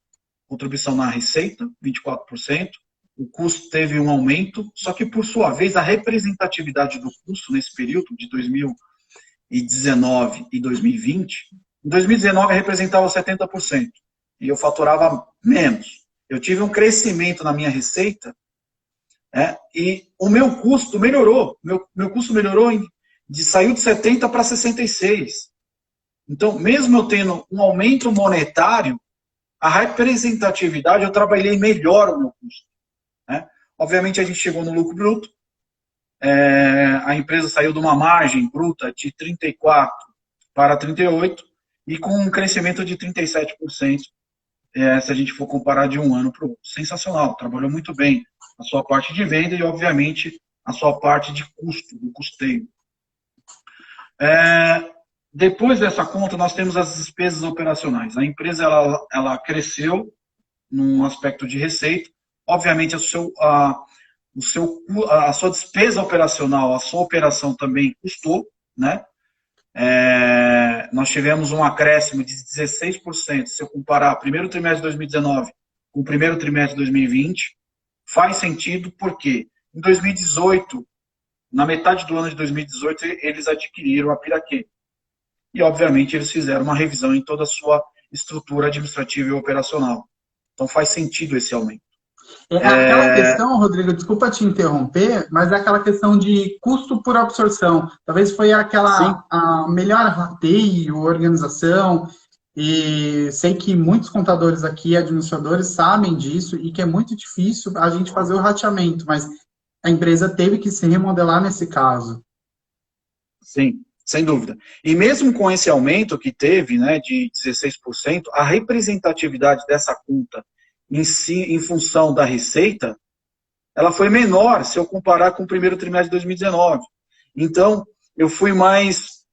Contribuição na receita, 24%. O custo teve um aumento, só que, por sua vez, a representatividade do custo nesse período de 2019 e 2020, em 2019 representava 70%, e eu faturava menos. Eu tive um crescimento na minha receita, e o meu custo melhorou. Meu custo melhorou, saiu de 70 para 66. Então, mesmo eu tendo um aumento monetário, a representatividade, eu trabalhei melhor o meu custo. Obviamente, a gente chegou no lucro bruto, a empresa saiu de uma margem bruta de 34% para 38%, e com um crescimento de 37%, se a gente for comparar de um ano para o outro. Sensacional, trabalhou muito bem a sua parte de venda e, obviamente, a sua parte de custo, do custeio. Depois dessa conta, nós temos as despesas operacionais. A empresa ela cresceu num aspecto de receita. Obviamente, a sua despesa operacional, a sua operação também custou, né? Nós tivemos um acréscimo de 16%. Se eu comparar o primeiro trimestre de 2019 com o primeiro trimestre de 2020, faz sentido porque em 2018, na metade do ano de 2018, eles adquiriram a Piraquê. E, obviamente, eles fizeram uma revisão em toda a sua estrutura administrativa e operacional. Então, faz sentido esse aumento. Aquela questão, Rodrigo, desculpa te interromper, mas é aquela questão de custo por absorção. Talvez foi a melhor rateio, organização, e sei que muitos contadores aqui, administradores, sabem disso e que é muito difícil a gente fazer o rateamento, mas a empresa teve que se remodelar nesse caso. Sim, sem dúvida. E mesmo com esse aumento que teve, né, de 16%, a representatividade dessa conta em função da receita, ela foi menor se eu comparar com o primeiro trimestre de 2019. Então, eu fui mais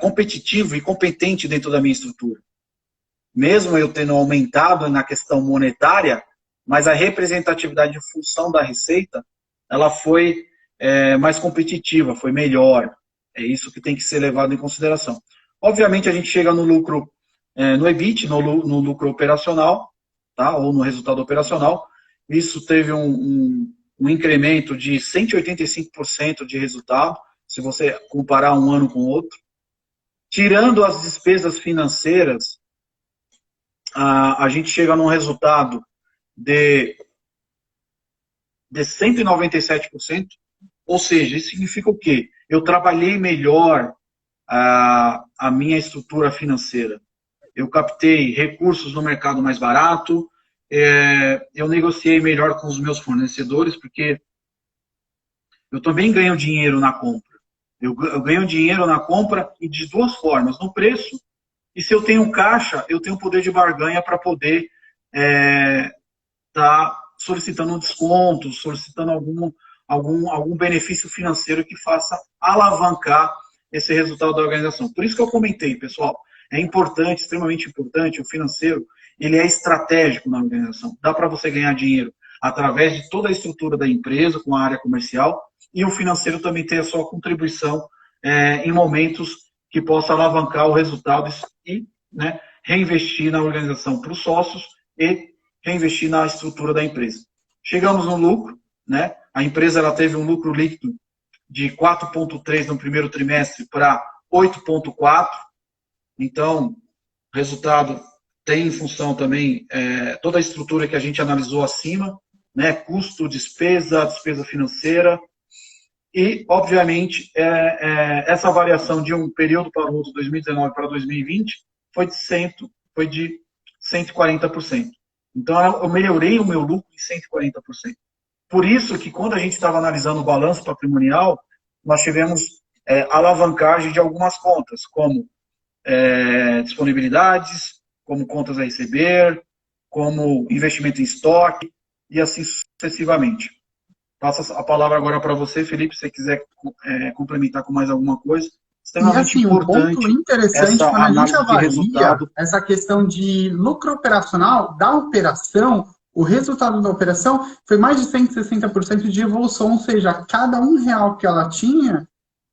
competitivo e competente dentro da minha estrutura. Mesmo eu tendo aumentado na questão monetária, mas a representatividade em função da receita, ela foi mais competitiva, foi melhor. É isso que tem que ser levado em consideração. Obviamente, a gente chega no lucro, no EBIT, no lucro operacional, tá? Ou no resultado operacional. Isso teve um um incremento de 185% de resultado, se você comparar um ano com o outro. Tirando as despesas financeiras, a gente chega num resultado de 197%, ou seja, isso significa o quê? Eu trabalhei melhor a minha estrutura financeira. Eu captei recursos no mercado mais barato, eu negociei melhor com os meus fornecedores, porque eu também ganho dinheiro na compra. Eu ganho dinheiro na compra e de duas formas, no preço, e se eu tenho caixa, eu tenho poder de barganha para poder tá solicitando um desconto, solicitando algum benefício financeiro que faça alavancar esse resultado da organização. Por isso que eu comentei, pessoal, é importante, extremamente importante, o financeiro, ele é estratégico na organização. Dá para você ganhar dinheiro através de toda a estrutura da empresa, com a área comercial, e o financeiro também tem a sua contribuição em momentos que possa alavancar o resultado e, né, reinvestir na organização para os sócios e reinvestir na estrutura da empresa. Chegamos no lucro, né? A empresa ela teve um lucro líquido de 4,3 no primeiro trimestre para 8,4. Então, o resultado tem em função também toda a estrutura que a gente analisou acima, né? Custo, despesa financeira. E, obviamente, essa variação de um período para o outro, 2019 para 2020, foi de 140%. Então, eu melhorei o meu lucro em 140%. Por isso que, quando a gente estava analisando o balanço patrimonial, nós tivemos alavancagem de algumas contas, como disponibilidades, como contas a receber, como investimento em estoque, e assim sucessivamente. Passo a palavra agora para você, Felipe, se você quiser complementar com mais alguma coisa. Extremamente assim, importante um ponto interessante essa quando a gente análise de avalia resultado. essa questão de lucro operacional da operação, o resultado da operação foi mais de 160% de evolução, ou seja, cada R$1 que ela tinha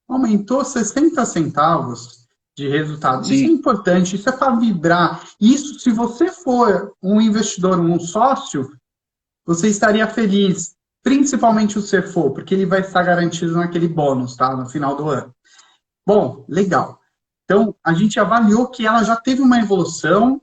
aumentou 60 centavos de resultado. Sim. Isso é importante, isso é para vibrar. Isso, se você for um investidor, um sócio, você estaria feliz, principalmente o CFO, porque ele vai estar garantido naquele bônus, tá? No final do ano. Bom, legal. Então, a gente avaliou que ela já teve uma evolução,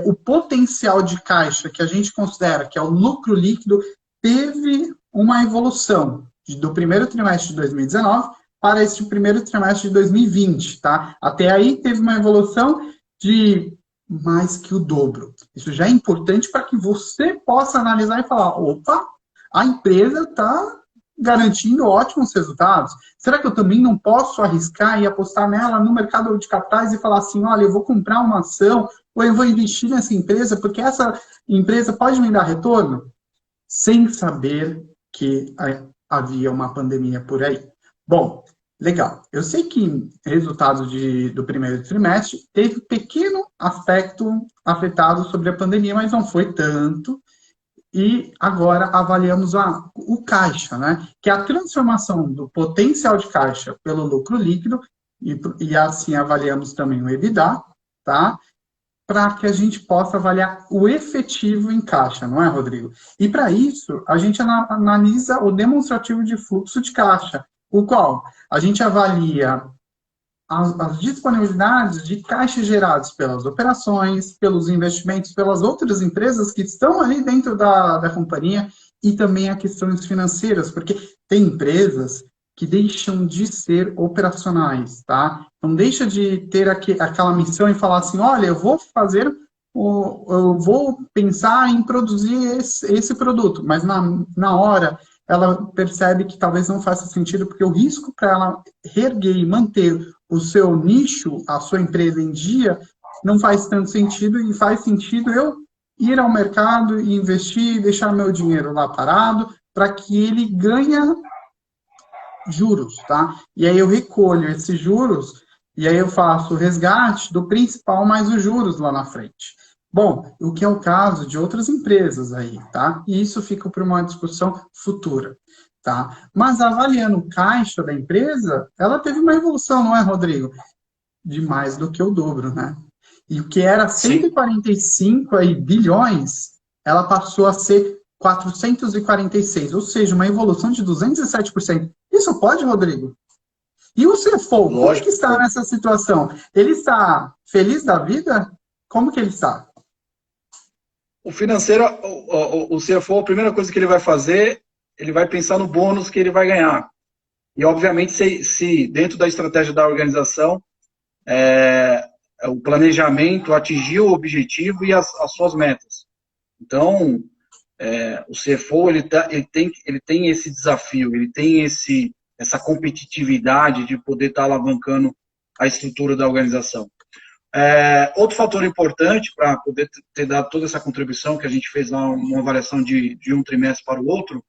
o potencial de caixa, que a gente considera que é o lucro líquido, teve uma evolução do primeiro trimestre de 2019 para esse primeiro trimestre de 2020, tá? Até aí teve uma evolução de mais que o dobro. Isso já é importante para que você possa analisar e falar, opa, a empresa está garantindo ótimos resultados. Será que eu também não posso arriscar e apostar nela no mercado de capitais e falar assim, olha, eu vou comprar uma ação ou eu vou investir nessa empresa porque essa empresa pode me dar retorno? Sem saber que havia uma pandemia por aí. Bom, legal. Eu sei que resultado do primeiro trimestre teve pequeno aspecto afetado sobre a pandemia, mas não foi tanto. E agora avaliamos o caixa, né? Que é a transformação do potencial de caixa pelo lucro líquido, e assim avaliamos também o EBITDA, tá? Para que a gente possa avaliar o efetivo em caixa, não é, Rodrigo? E para isso, a gente analisa o demonstrativo de fluxo de caixa, o qual a gente avalia as disponibilidades de caixa gerados pelas operações, pelos investimentos, pelas outras empresas que estão ali dentro da companhia e também as questões financeiras, porque tem empresas que deixam de ser operacionais, tá? Não deixa de ter aquela missão e falar assim, olha, eu vou pensar em produzir esse produto, mas na hora ela percebe que talvez não faça sentido, porque o risco para ela reerguer e manter o seu nicho, a sua empresa em dia, não faz tanto sentido, e faz sentido eu ir ao mercado e investir e deixar meu dinheiro lá parado para que ele ganhe juros, tá? E aí eu recolho esses juros e aí eu faço o resgate do principal mais os juros lá na frente. Bom, o que é o caso de outras empresas aí, tá? E isso fica para uma discussão futura, tá? Mas avaliando o caixa da empresa, ela teve uma evolução, não é, Rodrigo? De mais do que o dobro, né? E o que era 145 aí, bilhões, ela passou a ser 446, ou seja, uma evolução de 207%. Isso pode, Rodrigo? E o CFO, como que está nessa situação? Ele está feliz da vida? Como que ele está? O financeiro, o CFO, a primeira coisa que ele vai fazer, ele vai pensar no bônus que ele vai ganhar. E, obviamente, se dentro da estratégia da organização, o planejamento atingiu o objetivo e as suas metas. Então, o CFO ele tem esse desafio, ele tem essa competitividade de poder estar alavancando a estrutura da organização. Outro fator importante para poder ter dado toda essa contribuição que a gente fez lá, uma avaliação de um trimestre para o outro,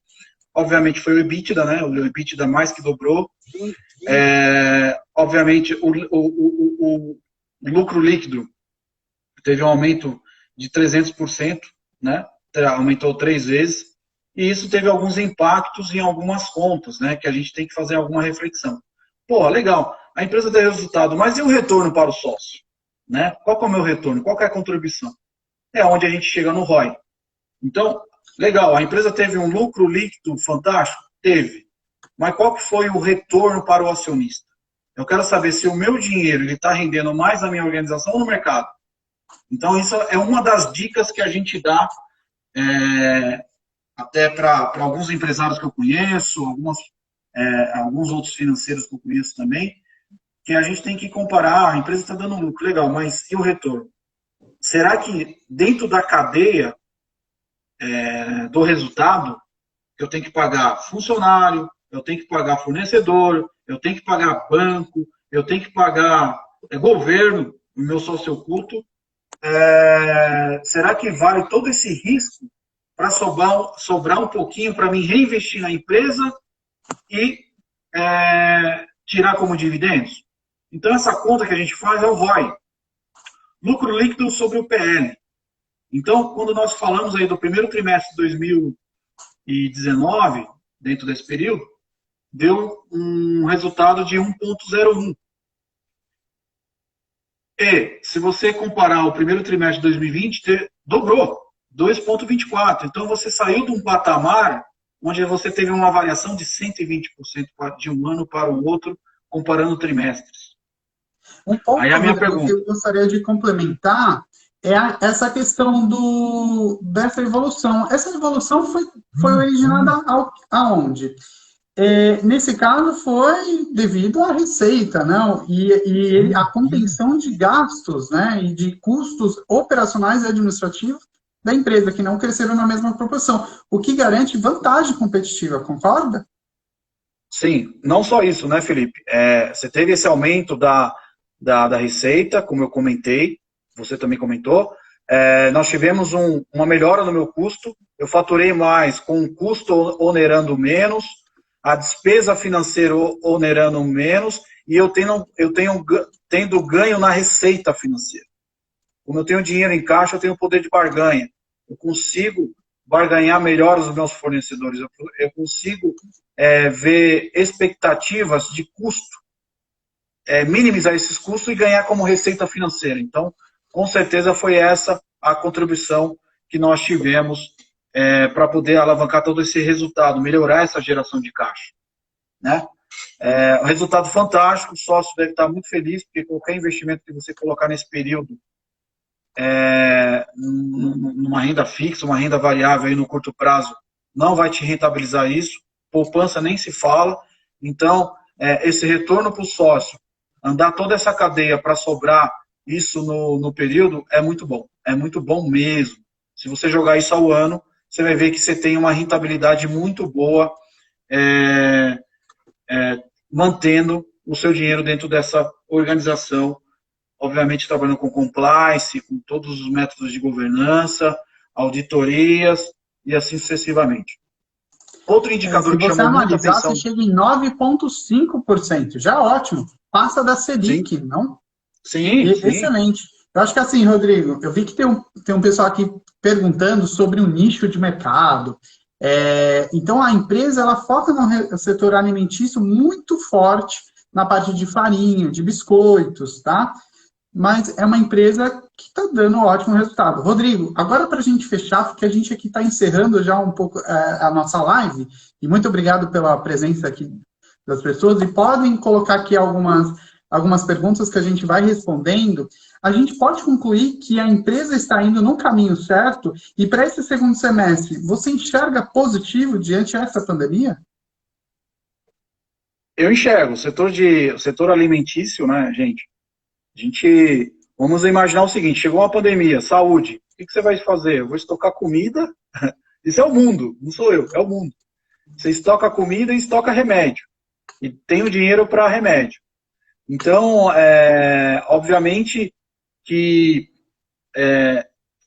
obviamente foi o EBITDA, né? O EBITDA mais que dobrou. Obviamente, o lucro líquido teve um aumento de 300%, né? Aumentou 3 vezes, e isso teve alguns impactos em algumas contas, né? Que a gente tem que fazer alguma reflexão. Pô, legal, a empresa deu resultado, mas e o retorno para o sócio? Né? Qual que é o meu retorno? Qual que é a contribuição? É onde a gente chega no ROI. Então, legal, a empresa teve um lucro líquido fantástico? Teve. Mas qual que foi o retorno para o acionista? Eu quero saber se o meu dinheiro está rendendo mais na minha organização ou no mercado. Então, isso é uma das dicas que a gente dá até para alguns empresários que eu conheço, alguns outros financeiros que eu conheço também, que a gente tem que comparar, a empresa está dando lucro, legal, mas e o retorno? Será que dentro da cadeia do resultado, eu tenho que pagar funcionário, eu tenho que pagar fornecedor, eu tenho que pagar banco, eu tenho que pagar governo, o meu sócio oculto? Será que vale todo esse risco para sobrar um pouquinho para mim reinvestir na empresa e tirar como dividendos? Então, essa conta que a gente faz é o ROI. Lucro líquido sobre o PL. Então, quando nós falamos aí do primeiro trimestre de 2019, dentro desse período, deu um resultado de 1,01. E, se você comparar o primeiro trimestre de 2020, dobrou, 2,24. Então, você saiu de um patamar onde você teve uma variação de 120% de um ano para o outro, comparando trimestres. Um ponto aí a minha pergunta, que eu gostaria de complementar é essa questão dessa evolução. Essa evolução foi originada aonde? Nesse caso, foi devido à receita, não? E a contenção de gastos, né? E de custos operacionais e administrativos da empresa, que não cresceram na mesma proporção, o que garante vantagem competitiva, concorda? Sim, não só isso, né, Felipe? Você teve esse aumento da receita, como eu comentei, você também comentou. Nós tivemos uma melhora no meu custo, eu faturei mais com o custo onerando menos, a despesa financeira onerando menos, e eu tendo ganho na receita financeira. Como eu tenho dinheiro em caixa, eu tenho poder de barganha. Eu consigo barganhar melhor os meus fornecedores, eu consigo ver expectativas de custo, minimizar esses custos e ganhar como receita financeira. Então, com certeza foi essa a contribuição que nós tivemos para poder alavancar todo esse resultado, melhorar essa geração de caixa. Né? Um resultado fantástico, o sócio deve estar muito feliz, porque qualquer investimento que você colocar nesse período, numa renda fixa, uma renda variável aí no curto prazo, não vai te rentabilizar isso, poupança nem se fala. Então, esse retorno para o sócio, andar toda essa cadeia para sobrar isso no período, é muito bom mesmo. Se você jogar isso ao ano, você vai ver que você tem uma rentabilidade muito boa, mantendo o seu dinheiro dentro dessa organização, obviamente trabalhando com compliance, com todos os métodos de governança, auditorias e assim sucessivamente. Outro indicador que chamou muita atenção... Se você chega em 9,5%, já ótimo. Passa da Selic, sim. Não? Sim, excelente. Eu acho que assim, Rodrigo, eu vi que tem um pessoal aqui perguntando sobre o nicho de mercado. Então, a empresa ela foca no setor alimentício muito forte na parte de farinha, de biscoitos, tá? mas é uma empresa que está dando um ótimo resultado. Rodrigo, agora para a gente fechar, porque a gente aqui está encerrando já um pouco a nossa live, e muito obrigado pela presença aqui das pessoas, e podem colocar aqui algumas perguntas que a gente vai respondendo. A gente pode concluir que a empresa está indo no caminho certo, e para esse segundo semestre, você enxerga positivo diante dessa pandemia? Eu enxergo. O setor alimentício, né, gente? Vamos imaginar o seguinte, chegou uma pandemia, saúde, o que você vai fazer? Eu vou estocar comida? Isso é o mundo, não sou eu, é o mundo. Você estoca comida e estoca remédio. E tem o dinheiro para remédio. Então, obviamente que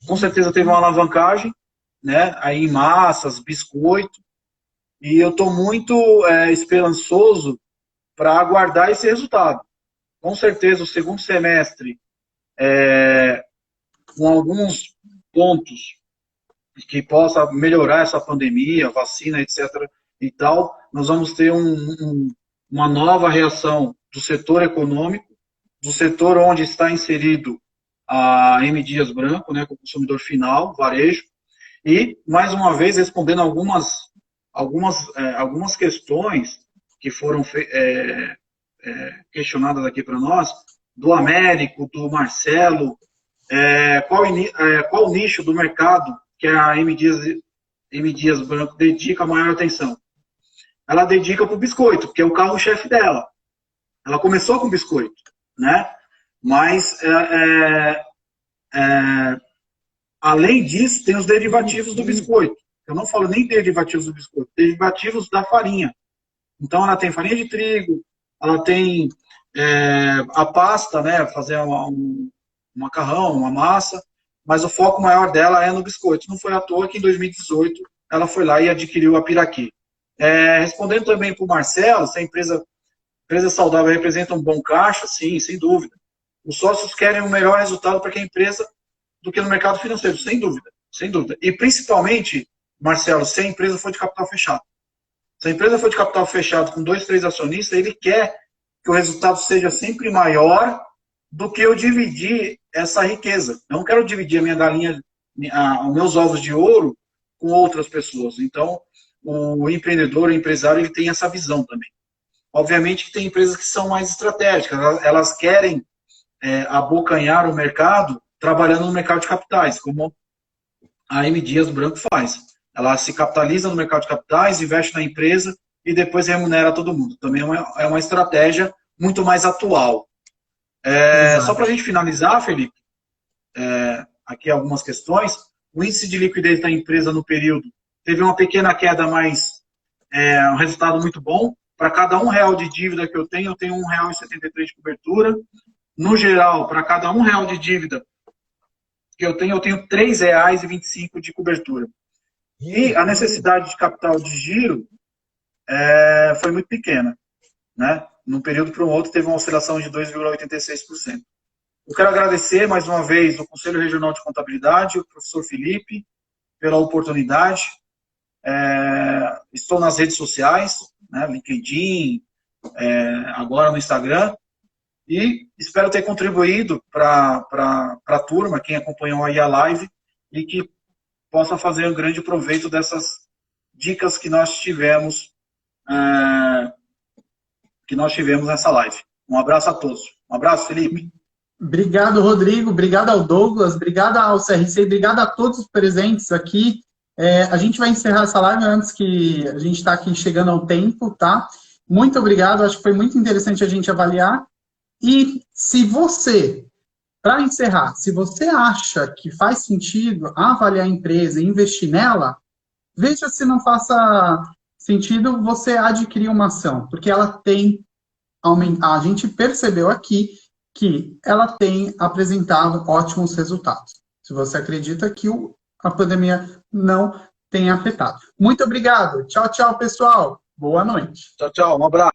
com certeza teve uma alavancagem, né? Aí em massas, biscoito, e eu estou muito esperançoso para aguardar esse resultado. Com certeza o segundo semestre, com alguns pontos que possa melhorar essa pandemia, vacina, etc. e tal, nós vamos ter uma nova reação do setor econômico, do setor onde está inserido a M. Dias Branco, né, com o consumidor final, varejo, e, mais uma vez, respondendo algumas questões que foram questionadas aqui para nós, do Américo, do Marcelo, qual nicho do mercado que a M. Dias Branco dedica a maior atenção? Ela dedica para o biscoito, que é o carro-chefe dela. Ela começou com biscoito, né? Mas, além disso, tem os derivativos do biscoito. Eu não falo nem derivativos do biscoito, derivativos da farinha. Então, ela tem farinha de trigo, ela tem a pasta, né? Fazer um macarrão, uma massa, mas o foco maior dela é no biscoito. Não foi à toa que em 2018 ela foi lá e adquiriu a Piraqui. Respondendo também para o Marcelo, se a empresa saudável representa um bom caixa, sim, sem dúvida. Os sócios querem um melhor resultado para que a empresa do que no mercado financeiro, sem dúvida, sem dúvida. E principalmente, Marcelo, se a empresa for de capital fechado. Se a empresa for de capital fechado com 2, 3 acionistas, ele quer que o resultado seja sempre maior do que eu dividir essa riqueza. Eu não quero dividir a minha galinha, os meus ovos de ouro com outras pessoas. Então, o empreendedor, o empresário, ele tem essa visão também. Obviamente que tem empresas que são mais estratégicas, elas querem abocanhar o mercado trabalhando no mercado de capitais, como a M. Dias Branco faz. Ela se capitaliza no mercado de capitais, investe na empresa e depois remunera todo mundo. Também é uma estratégia muito mais atual. Só para a gente finalizar, Felipe, aqui algumas questões. O índice de liquidez da empresa no período teve uma pequena queda, mas um resultado muito bom. Para cada R$1 de dívida que eu tenho R$1,73 de cobertura. No geral, para cada R$1 de dívida que eu tenho R$3,25 de cobertura. E a necessidade de capital de giro foi muito pequena, né? Num período para o outro teve uma oscilação de 2,86%. Eu quero agradecer mais uma vez o Conselho Regional de Contabilidade, o professor Felipe, pela oportunidade. Estou nas redes sociais, né, LinkedIn, agora no Instagram, e espero ter contribuído para a turma, quem acompanhou aí a live, e que possa fazer um grande proveito dessas dicas que nós tivemos nessa live. Um abraço a todos. Um abraço, Felipe. Obrigado, Rodrigo. Obrigado ao Douglas. Obrigado ao CRC. Obrigado a todos os presentes aqui. A gente vai encerrar essa live antes que a gente está aqui chegando ao tempo, tá? Muito obrigado. Acho que foi muito interessante a gente avaliar. E se você, para encerrar, se você acha que faz sentido avaliar a empresa e investir nela, veja se não faça sentido você adquirir uma ação, porque ela tem aumentado. A gente percebeu aqui que ela tem apresentado ótimos resultados. Se você acredita que a pandemia não tem afetado. Muito obrigado. Tchau, tchau, pessoal. Boa noite. Tchau, tchau. Um abraço.